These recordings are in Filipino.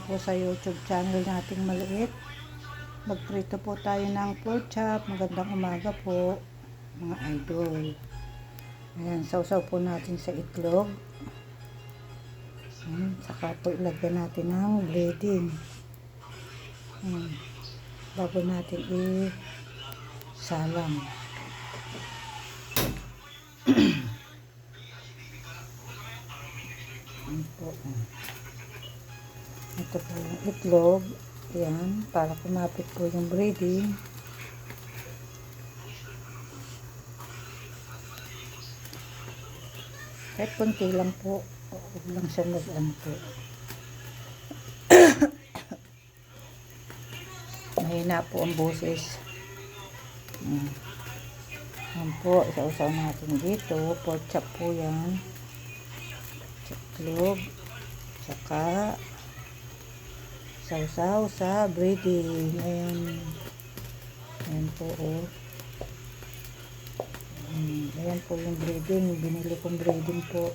po sa YouTube channel nating maliit. Magprito po tayo ng pork chop. Magandang umaga po mga idol. Ayan, sausaw po natin sa itlog. Ayan, saka po ilagyan natin ng breading. Ayan, bago natin salang. Ayan po. Ito po yung itlog. Ayan, para kumapit po yung breading. Kahit konti lang po. Huwag lang siya mag-ano po. Mahina po ang boses. Ayan po, isa-usaw natin dito. Pork chop po yan. Itlog. Saka sausaw sa breading. Ayan. Ayan po oh. Ayan po yung breading. Binili kong breading po.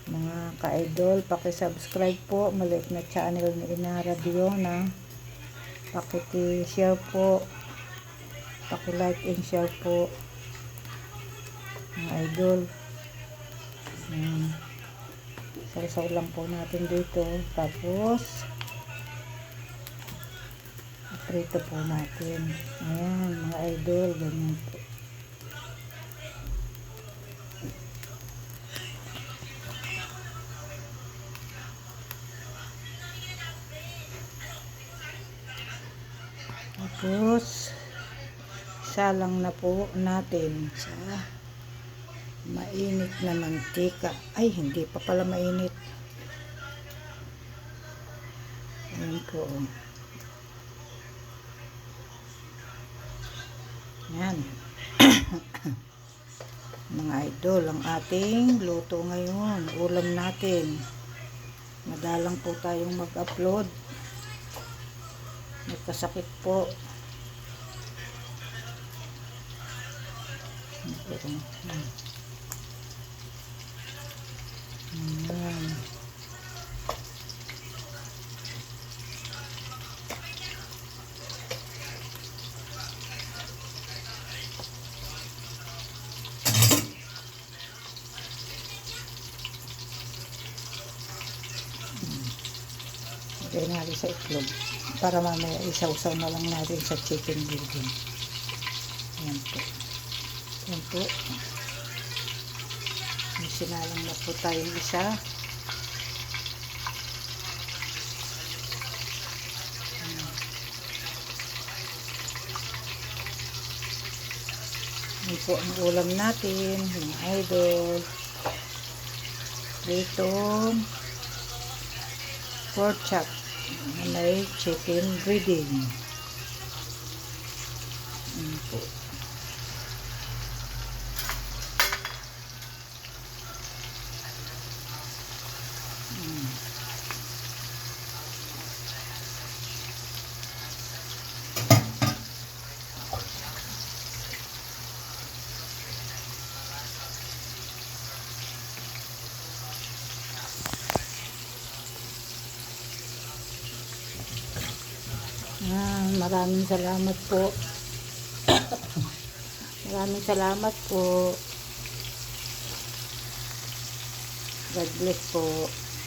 Mga ka-idol, paki-subscribe po. Maliit na channel ni Inara Diona. Paki-share po. Paki-like and share po. Mga idol. Sausaw lang po natin dito. Tapos prito po natin. Ayan mga idol, ganyan po. Tapos salang na po natin sa mainit na mantika. Ay, hindi pa pala mainit. Ayan po. Ayan. Mga idol, ang ating luto ngayon. Ulam natin. Madalang po tayong mag-upload. Nagkasakit po. Ayan. Lagay natin sa itlog para mamaya isawsaw na lang natin sa chicken breading. Ayan po. Ayan po. Sinalang na po tayong isa. Ayan po ang ulam natin, mga idol. Dito pork chop na may chicken breading. Ayan po. Maraming salamat po. Maraming salamat po. God bless po.